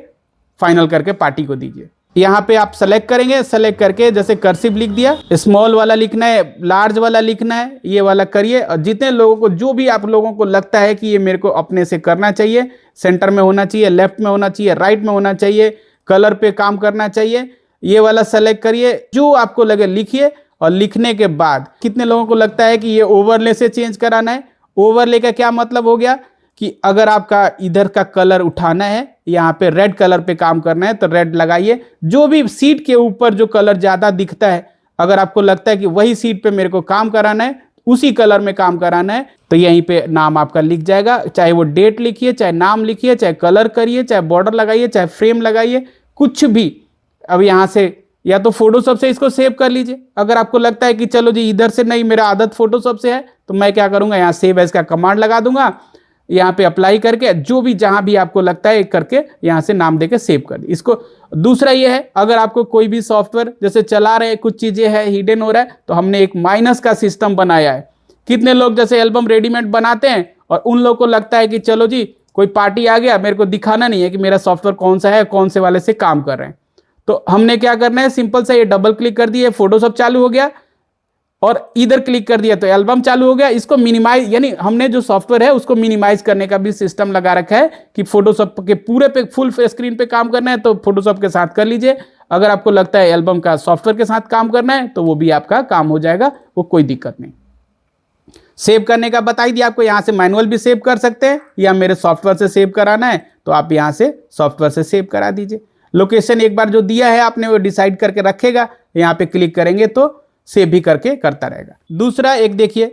फाइनल करके पार्टी को दीजिए। यहाँ पे आप सेलेक्ट करेंगे, सेलेक्ट करके जैसे कर्सिव लिख दिया, स्मॉल वाला लिखना है, लार्ज वाला लिखना है, ये वाला करिए। और जितने लोगों को, जो भी आप लोगों को लगता है कि ये मेरे को अपने से करना चाहिए, सेंटर में होना चाहिए, लेफ्ट में होना चाहिए, राइट में होना चाहिए, कलर पे काम करना चाहिए, ये वाला सेलेक्ट करिए, जो आपको लगे लिखिए। और लिखने के बाद कितने लोगों को लगता है कि ये ओवरले से चेंज कराना है, ओवरले का क्या मतलब हो गया कि अगर आपका इधर का कलर उठाना है, यहाँ पे रेड कलर पे काम करना है तो रेड लगाइए। जो भी सीट के ऊपर जो कलर ज्यादा दिखता है, अगर आपको लगता है कि वही सीट पे मेरे को काम कराना है, उसी कलर में काम कराना है, तो यहीं पे नाम आपका लिख जाएगा। चाहे वो डेट लिखिए, चाहे नाम लिखिए, चाहे कलर करिए, चाहे बॉर्डर लगाइए, चाहे फ्रेम लगाइए, कुछ भी। अब यहाँ से या तो फोटोशॉप से इसको सेव कर लीजिए। अगर आपको लगता है कि चलो जी इधर से नहीं, मेरा आदत फोटोशॉप से है, तो मैं क्या करूंगा, यहाँ सेव एज का कमांड लगा दूंगा, यहाँ पे अप्लाई करके जो भी जहां भी आपको लगता है करके यहाँ से नाम देके सेव कर दी इसको। दूसरा ये है, अगर आपको कोई भी सॉफ्टवेयर जैसे चला रहे हैं, कुछ चीजें है हिडन हो रहा है, तो हमने एक माइनस का सिस्टम बनाया है। कितने लोग जैसे एल्बम रेडीमेड बनाते हैं और उन लोगों को लगता है कि चलो जी कोई पार्टी आ गया, मेरे को दिखाना नहीं है कि मेरा सॉफ्टवेयर कौन सा है, कौन से वाले से काम कर रहे हैं, तो हमने क्या करना है, सिंपल सा ये डबल क्लिक कर दिए, फोटोशॉप चालू हो गया, और इधर क्लिक कर दिया तो एल्बम चालू हो गया। इसको मिनिमाइज, यानी हमने जो सॉफ्टवेयर है उसको मिनिमाइज करने का भी सिस्टम लगा रखा है कि फोटोशॉप के पूरे पे फुल स्क्रीन पे काम करना है तो फोटोशॉप के साथ कर लीजिए। अगर आपको लगता है एल्बम का सॉफ्टवेयर के साथ काम करना है तो वो भी आपका काम हो जाएगा, वो कोई दिक्कत नहीं। सेव करने का बता ही दिया आपको, यहाँ से मैनुअल भी सेव कर सकते हैं या मेरे सॉफ्टवेयर से सेव कराना है तो आप यहाँ से सॉफ्टवेयर से सेव करा दीजिए। लोकेशन एक बार जो दिया है आपने वो डिसाइड करके रखेगा, यहाँ पे क्लिक करेंगे तो सेव भी करके करता रहेगा। दूसरा एक देखिए,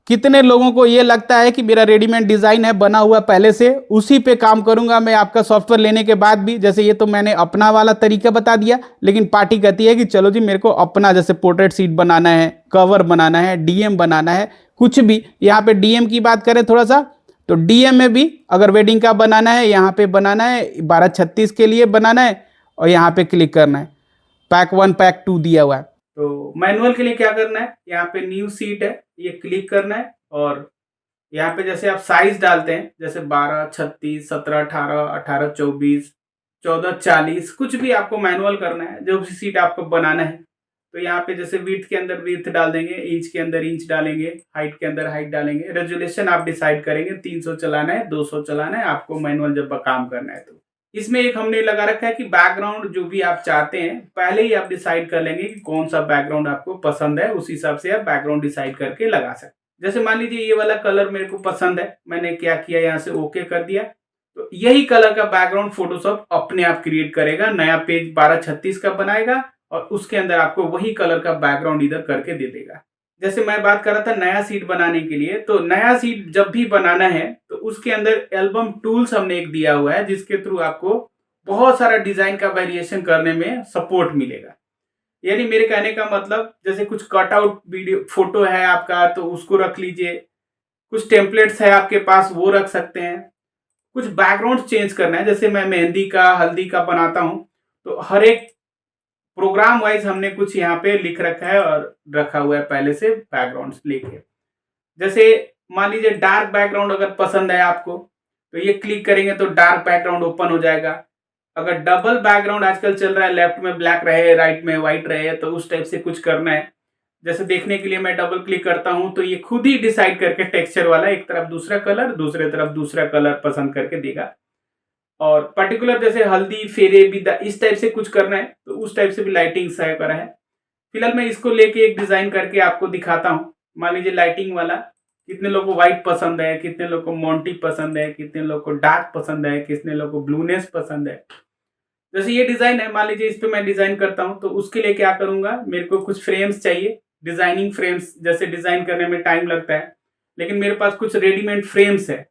कितने लोगों को ये लगता है कि मेरा रेडीमेड डिजाइन है बना हुआ पहले से, उसी पे काम करूंगा मैं आपका सॉफ्टवेयर लेने के बाद भी। जैसे ये तो मैंने अपना वाला तरीका बता दिया, लेकिन पार्टी कहती है कि चलो जी मेरे को अपना जैसे पोर्ट्रेट सीट बनाना है, कवर बनाना है, डीएम बनाना है, कुछ भी। यहाँ पे डीएम की बात करें थोड़ा सा, तो डीएम में भी अगर वेडिंग का बनाना है, यहाँ पे बनाना है 1236 के लिए बनाना है और यहाँ पे क्लिक करना है। पैक 1 पैक 2 दिया हुआ है। तो मैनुअल के लिए क्या करना है, यहाँ पे न्यू सीट है, ये क्लिक करना है और यहाँ पे जैसे आप साइज डालते हैं, जैसे 12, 36, 17, 18, 18, 24, 1440 कुछ भी आपको मैनुअल करना है, जो भी सीट आपको बनाना है। तो यहाँ पे जैसे विड्थ के अंदर विड्थ डालेंगे, इंच के अंदर इंच डालेंगे, हाइट के अंदर हाइट डालेंगे। रेजोल्यूशन आप डिसाइड करेंगे 300 चलाना है, 200 चलाना है, आपको मैनुअल जब काम करना है। तो इसमें एक हमने लगा रखा है कि बैकग्राउंड जो भी आप चाहते हैं पहले ही आप डिसाइड कर लेंगे कि कौन सा बैकग्राउंड आपको पसंद है, उस हिसाब से आप बैकग्राउंड डिसाइड करके लगा सकते हैं। जैसे मान लीजिए ये वाला कलर मेरे को पसंद है, मैंने क्या किया यहाँ से ओके कर दिया, तो यही कलर का बैकग्राउंड फोटोशॉप अपने आप क्रिएट करेगा, नया पेज 1236 का बनाएगा और उसके अंदर आपको वही कलर का बैकग्राउंड इधर करके दे देगा। जैसे मैं बात कर रहा था नया सीट बनाने के लिए, तो नया सीट जब भी बनाना है तो उसके अंदर एल्बम टूल्स हमने एक दिया हुआ है, जिसके थ्रू आपको बहुत सारा डिजाइन का वेरिएशन करने में सपोर्ट मिलेगा। यानी मेरे कहने का मतलब, जैसे कुछ कटआउट वीडियो फोटो है आपका तो उसको रख लीजिए, कुछ टेम्पलेट्स है आपके पास वो रख सकते हैं, कुछ बैकग्राउंड चेंज करना है, जैसे मैं मेहंदी का हल्दी का बनाता हूं तो हर एक प्रोग्राम वाइज हमने कुछ यहाँ पे लिख रखा है और रखा हुआ है पहले से बैकग्राउंड लेके। जैसे मान लीजिए डार्क बैकग्राउंड अगर पसंद है आपको तो ये क्लिक करेंगे तो डार्क बैकग्राउंड ओपन हो जाएगा। अगर डबल बैकग्राउंड आजकल चल रहा है, लेफ्ट में ब्लैक रहे राइट में व्हाइट रहे, तो उस टाइप से कुछ करना है। जैसे देखने के लिए मैं डबल क्लिक करता हूं तो ये खुद ही डिसाइड करके टेक्सचर वाला एक तरफ दूसरा कलर, दूसरे तरफ दूसरा कलर पसंद करके देगा। और पर्टिकुलर जैसे हल्दी फेरे विदा इस टाइप से कुछ करना है तो उस टाइप से भी लाइटिंग सहाय करा है। फिलहाल मैं इसको लेके एक डिजाइन करके आपको दिखाता हूँ। मान लीजिए लाइटिंग वाला, कितने लोगों को व्हाइट पसंद है, कितने लोगों को मोंटी पसंद है, कितने लोगों को डार्क पसंद है, कितने लोगों को ब्लूनेस पसंद है। जैसे ये डिजाइन है, मान लीजिए इस पे मैं डिजाइन करता हूँ तो उसके लिए क्या करूंगा, मेरे को कुछ फ्रेम्स चाहिए, डिजाइनिंग फ्रेम्स। जैसे डिजाइन करने में टाइम लगता है लेकिन मेरे पास कुछ रेडीमेड फ्रेम्स है।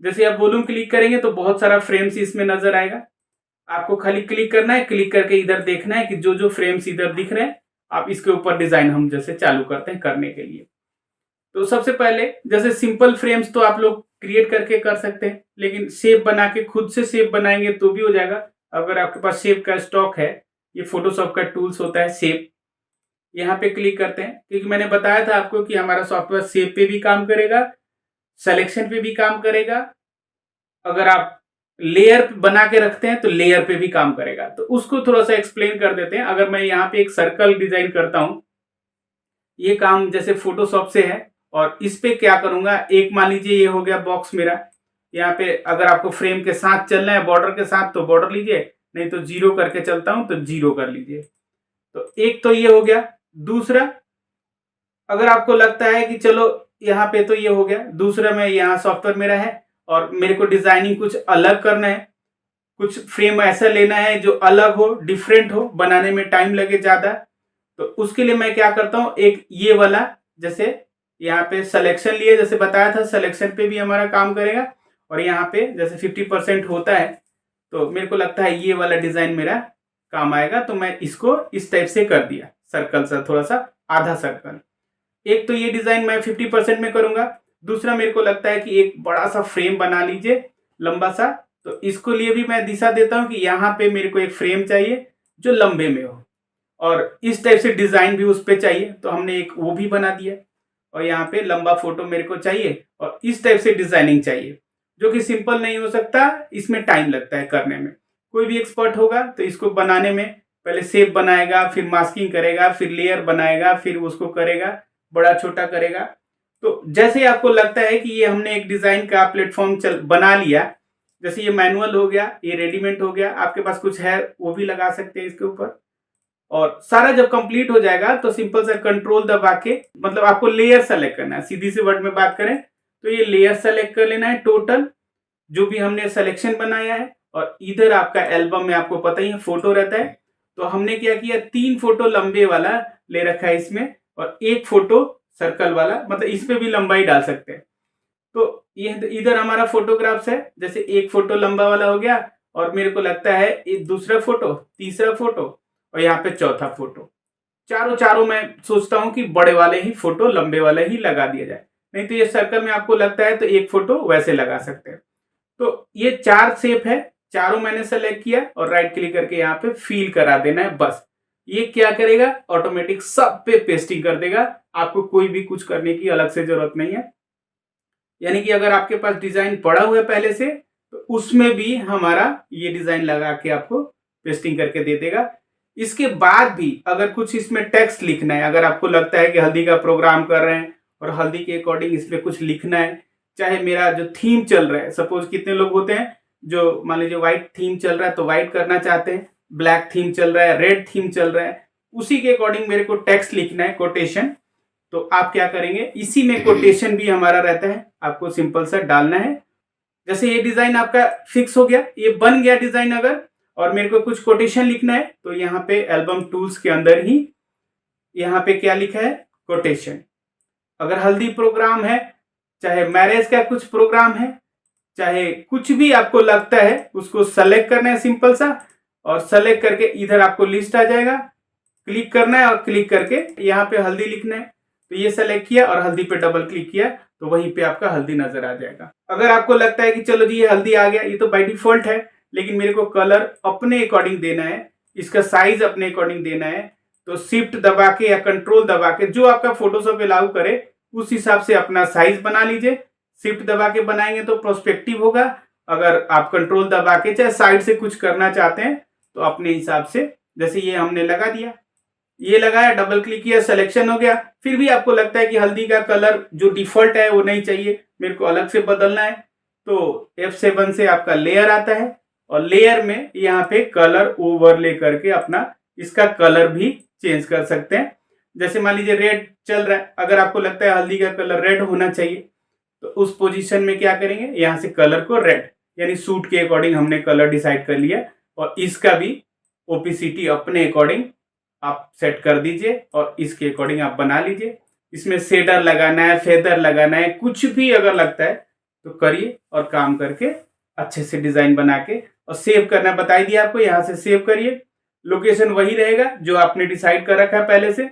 जैसे आप वॉल्यूम क्लिक करेंगे तो बहुत सारा फ्रेम्स इसमें नजर आएगा। आपको खाली क्लिक करना है, क्लिक करके इधर देखना है कि जो जो फ्रेम्स इधर दिख रहे हैं आप इसके ऊपर डिजाइन हम जैसे चालू करते हैं करने के लिए। तो सबसे पहले जैसे सिंपल फ्रेम्स तो आप लोग क्रिएट करके कर सकते हैं, लेकिन शेप बना के खुद से शेप बनाएंगे तो भी हो जाएगा। अगर आपके पास शेप का स्टॉक है, ये फोटोशॉप का टूल्स होता है शेप, यहाँ पे क्लिक करते हैं क्योंकि मैंने बताया था आपको कि हमारा सॉफ्टवेयर शेप पे भी काम करेगा, सिलेक्शन पे भी काम करेगा, अगर आप लेयर बना के रखते हैं तो लेयर पे भी काम करेगा। तो उसको थोड़ा सा एक्सप्लेन कर देते हैं। अगर मैं यहाँ पे एक सर्कल डिजाइन करता हूं, ये काम जैसे फोटोशॉप से है, और इस पे क्या करूंगा, एक मान लीजिए ये हो गया बॉक्स मेरा। यहाँ पे अगर आपको फ्रेम के साथ चलना है, बॉर्डर के साथ, तो बॉर्डर लीजिए, नहीं तो जीरो करके चलता हूं तो जीरो कर लीजिए। तो एक तो ये हो गया। दूसरा, अगर आपको लगता है कि चलो यहाँ पे तो ये हो गया, दूसरा मैं यहाँ सॉफ्टवेयर मेरा है और मेरे को डिजाइनिंग कुछ अलग करना है, कुछ फ्रेम ऐसा लेना है जो अलग हो, डिफरेंट हो, बनाने में टाइम लगे ज्यादा, तो उसके लिए मैं क्या करता हूँ, एक ये वाला जैसे यहाँ पे सिलेक्शन लिए, जैसे बताया था सिलेक्शन पे भी हमारा काम करेगा, और यहाँ पे जैसे 50% होता है तो मेरे को लगता है ये वाला डिजाइन मेरा काम आएगा, तो मैं इसको इस टाइप से कर दिया, सर्कल सा थोड़ा सा आधा सर्कल। एक तो ये डिजाइन मैं 50% में करूंगा। दूसरा मेरे को लगता है कि एक बड़ा सा फ्रेम बना लीजिए लंबा सा, तो इसको लिए भी मैं दिशा देता हूं कि यहाँ पे मेरे को एक फ्रेम चाहिए जो लंबे में हो, और इस टाइप से डिजाइन भी उस पर चाहिए, तो हमने एक वो भी बना दिया। और यहाँ पे लंबा फोटो मेरे को चाहिए और इस टाइप से डिजाइनिंग चाहिए, जो कि सिंपल नहीं हो सकता, इसमें टाइम लगता है करने में। कोई भी एक्सपर्ट होगा तो इसको बनाने में पहले शेप बनाएगा, फिर मास्किंग करेगा, फिर लेयर बनाएगा, फिर उसको करेगा, बड़ा छोटा करेगा। तो जैसे आपको लगता है कि ये हमने एक डिजाइन का प्लेटफॉर्म बना लिया, जैसे ये मैनुअल हो गया, ये रेडीमेड हो गया, आपके पास कुछ है वो भी लगा सकते हैं इसके ऊपर। और सारा जब कंप्लीट हो जाएगा तो सिंपल सा कंट्रोल दबा के, मतलब आपको लेयर सेलेक्ट करना है, सीधी सी वर्ड में बात करें तो ये लेयर सेलेक्ट कर लेना है टोटल जो भी हमने सिलेक्शन बनाया है। और इधर आपका एल्बम में आपको पता ही है फोटो रहता है, तो हमने क्या किया, 3 फोटो लंबे वाला ले रखा है इसमें, और एक फोटो सर्कल वाला, मतलब इस पे भी लंबाई डाल सकते हैं। तो ये इधर हमारा फोटोग्राफ्स है, जैसे एक फोटो लंबा वाला हो गया, और मेरे को लगता है एक दूसरा फोटो, तीसरा फोटो, और यहाँ पे चौथा फोटो। चारों मैं सोचता हूँ कि बड़े वाले ही फोटो लंबे वाले ही लगा दिया जाए, नहीं तो ये सर्कल में आपको लगता है तो एक फोटो वैसे लगा सकते हैं। तो ये 4 शेप है, चारों मैंने सेलेक्ट किया और राइट क्लिक करके यहाँ पे फिल करा देना है बस। ये क्या करेगा, ऑटोमेटिक सब पे पेस्टिंग कर देगा, आपको कोई भी कुछ करने की अलग से जरूरत नहीं है। यानी कि अगर आपके पास डिजाइन पड़ा हुआ है पहले से, तो उसमें भी हमारा ये डिजाइन लगा के आपको पेस्टिंग करके दे देगा। इसके बाद भी अगर कुछ इसमें टेक्स्ट लिखना है, अगर आपको लगता है कि हल्दी का प्रोग्राम कर रहे हैं और हल्दी के अकॉर्डिंग इसमें कुछ लिखना है, चाहे मेरा जो थीम चल रहा है, सपोज कितने लोग होते हैं जो मान लीजिए व्हाइट थीम चल रहा है तो व्हाइट करना चाहते हैं, ब्लैक थीम चल रहा है, रेड थीम चल रहा है, उसी के अकॉर्डिंग मेरे को टेक्स्ट लिखना है, कोटेशन। तो आप क्या करेंगे, इसी में कोटेशन भी हमारा रहता है, आपको सिंपल सा डालना है। जैसे ये डिजाइन आपका फिक्स हो गया, ये बन गया डिजाइन, अगर और मेरे को कुछ कोटेशन लिखना है तो यहाँ पे एल्बम टूल्स के अंदर ही यहाँ पे क्या लिखा है, कोटेशन। अगर हल्दी प्रोग्राम है, चाहे मैरिज का कुछ प्रोग्राम है, चाहे कुछ भी आपको लगता है, उसको सेलेक्ट करना है सिंपल सा, और सेलेक्ट करके इधर आपको लिस्ट आ जाएगा, क्लिक करना है और क्लिक करके यहाँ पे हल्दी लिखना है। तो ये सेलेक्ट किया और हल्दी पे डबल क्लिक किया तो वहीं पे आपका हल्दी नजर आ जाएगा। अगर आपको लगता है कि चलो जी ये हल्दी आ गया, ये तो बाय डिफॉल्ट है, लेकिन मेरे को कलर अपने अकॉर्डिंग देना है, इसका साइज अपने अकॉर्डिंग देना है, तो शिफ्ट दबा के या कंट्रोल दबा के, जो आपका फोटोशॉप अलाउ करे उस हिसाब से अपना साइज बना लीजिए। शिफ्ट दबा के बनाएंगे तो प्रोस्पेक्टिव होगा, अगर आप कंट्रोल दबा के चाहे साइड से कुछ करना चाहते हैं तो अपने हिसाब से, जैसे ये हमने लगा दिया, ये लगाया, डबल क्लिक किया, सिलेक्शन हो गया। फिर भी आपको लगता है कि हल्दी का कलर जो डिफॉल्ट है वो नहीं चाहिए, मेरे को अलग से बदलना है, तो F7 से आपका लेयर आता है और लेयर में यहाँ पे कलर ओवरले करके अपना इसका कलर भी चेंज कर सकते हैं। जैसे मान लीजिए रेड चल रहा है, अगर आपको लगता है हल्दी का कलर रेड होना चाहिए तो उस पोजीशन में क्या करेंगे, यहाँ से कलर को रेड, यानी सूट के अकॉर्डिंग हमने कलर डिसाइड कर लिया, और इसका भी ओपिसिटी अपने अकॉर्डिंग आप सेट कर दीजिए और इसके अकॉर्डिंग आप बना लीजिए। इसमें शेडर लगाना है, फेदर लगाना है, कुछ भी अगर लगता है तो करिए और काम करके अच्छे से डिजाइन बना के और सेव करना बता ही दिया आपको, यहाँ से सेव करिए। लोकेशन वही रहेगा जो आपने डिसाइड कर रखा है पहले से,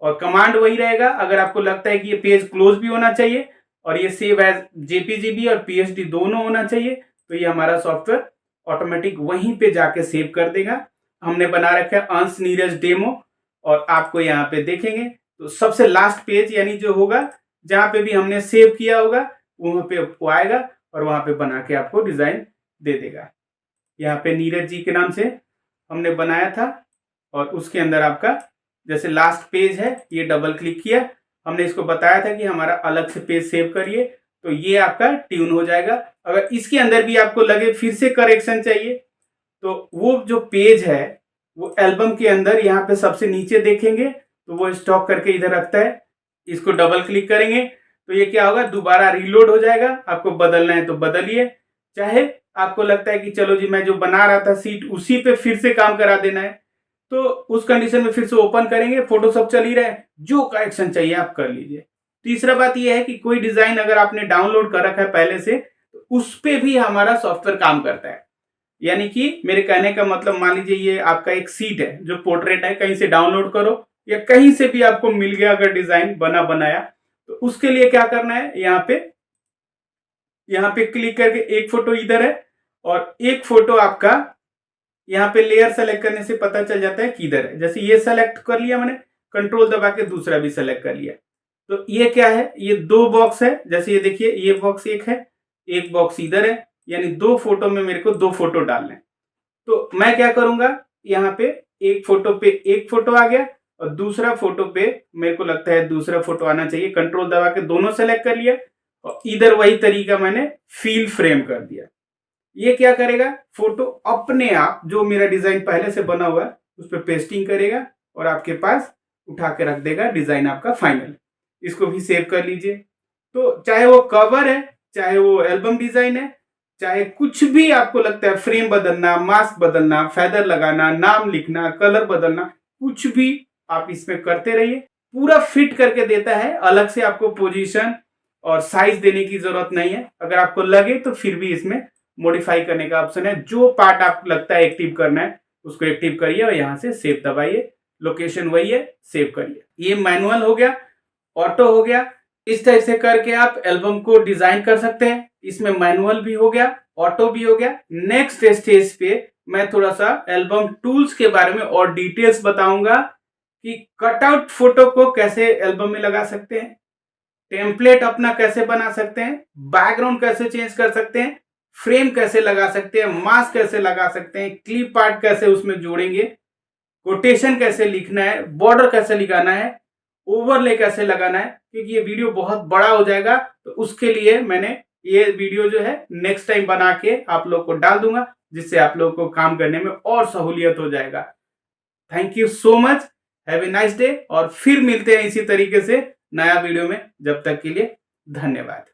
और कमांड वही रहेगा। अगर आपको लगता है कि ये पेज क्लोज भी होना चाहिए और ये सेव एज जेपीजी भी और पीएचडी दोनों होना चाहिए, तो ये हमारा सॉफ्टवेयर ऑटोमेटिक वहीं पे जाके सेव कर देगा। हमने बना रखा है अंश नीरज डेमो, और आपको यहाँ पे देखेंगे तो सबसे लास्ट पेज यानी जो होगा जहां पे भी हमने सेव किया होगा वहां पे वो आएगा और वहां पे बना के आपको डिजाइन दे देगा। यहाँ पे नीरज जी के नाम से हमने बनाया था, और उसके अंदर आपका जैसे लास्ट पेज है, ये डबल क्लिक किया, हमने इसको बताया था कि हमारा अलग से पेज सेव करिए, तो ये आपका ट्यून हो जाएगा। अगर इसके अंदर भी आपको लगे फिर से करेक्शन चाहिए, तो वो जो पेज है वो एल्बम के अंदर यहाँ पे सबसे नीचे देखेंगे तो वो स्टॉक करके इधर रखता है, इसको डबल क्लिक करेंगे तो ये क्या होगा, दोबारा रीलोड हो जाएगा। आपको बदलना है तो बदलिए, चाहे आपको लगता है कि चलो जी मैं जो बना रहा था सीट उसी पे फिर से काम करा देना है, तो उस कंडीशन में फिर से ओपन करेंगे, फोटोशॉप चल ही रहा है, जो करेक्शन चाहिए आप कर लीजिए। तीसरा बात यह है कि कोई डिजाइन अगर आपने डाउनलोड कर रखा है पहले से तो उस पे भी हमारा सॉफ्टवेयर काम करता है। यानी कि मेरे कहने का मतलब, मान लीजिए ये आपका एक सीट है जो पोर्ट्रेट है, कहीं से डाउनलोड करो या कहीं से भी आपको मिल गया अगर डिजाइन बना बनाया, तो उसके लिए क्या करना है, यहाँ पे क्लिक करके एक फोटो इधर है और एक फोटो आपका यहाँ पे लेयर सेलेक्ट करने से पता चल जाता है किधर है। जैसे ये सेलेक्ट कर लिया मैंने, कंट्रोल दबा के दूसरा भी सेलेक्ट कर लिया, तो ये क्या है, ये दो बॉक्स है। जैसे ये देखिए, ये बॉक्स एक है, एक बॉक्स इधर है, यानी दो फोटो में मेरे को दो फोटो डालने हैं। तो मैं क्या करूंगा, यहाँ पे एक फोटो पे एक फोटो आ गया और दूसरा फोटो पे मेरे को लगता है दूसरा फोटो आना चाहिए, कंट्रोल दबा के दोनों सेलेक्ट कर लिया और इधर वही तरीका मैंने फील फ्रेम कर दिया। ये क्या करेगा, फोटो अपने आप जो मेरा डिजाइन पहले से बना हुआ है उस पर पेस्टिंग करेगा और आपके पास उठा के रख देगा डिजाइन आपका फाइनल। इसको भी सेव कर लीजिए। तो चाहे वो कवर है, चाहे वो एल्बम डिजाइन है, चाहे कुछ भी आपको लगता है, फ्रेम बदलना, मास्क बदलना, फेदर लगाना, नाम लिखना, कलर बदलना, कुछ भी आप इसमें करते रहिए, पूरा फिट करके देता है। अलग से आपको पोजीशन और साइज देने की जरूरत नहीं है। अगर आपको लगे तो फिर भी इसमें मॉडिफाई करने का ऑप्शन है, जो पार्ट आपको लगता है एक्टिव करना है उसको एक्टिव करिए और यहाँ से सेव दबाइए, लोकेशन वही है, सेव करिए। ये मैनुअल हो गया, ऑटो हो गया। इस टाइप से करके आप एल्बम को डिजाइन कर सकते हैं। इसमें मैनुअल भी हो गया, ऑटो भी हो गया। नेक्स्ट स्टेज पे मैं थोड़ा सा एल्बम टूल्स के बारे में और डिटेल्स बताऊंगा कि कटआउट फोटो को कैसे एल्बम में लगा सकते हैं, टेम्पलेट अपना कैसे बना सकते हैं, बैकग्राउंड कैसे चेंज कर सकते हैं, फ्रेम कैसे लगा सकते हैं, मास्क कैसे लगा सकते हैं, क्लिप पार्ट कैसे उसमें जोड़ेंगे, कोटेशन कैसे लिखना है, बॉर्डर कैसे लगाना है, ओवरले कैसे लगाना है, क्योंकि ये वीडियो बहुत बड़ा हो जाएगा। तो उसके लिए मैंने ये वीडियो जो है नेक्स्ट टाइम बना के आप लोग को डाल दूंगा, जिससे आप लोग को काम करने में और सहूलियत हो जाएगा। Thank you so much, have a nice day, और फिर मिलते हैं इसी तरीके से नया वीडियो में। जब तक के लिए धन्यवाद।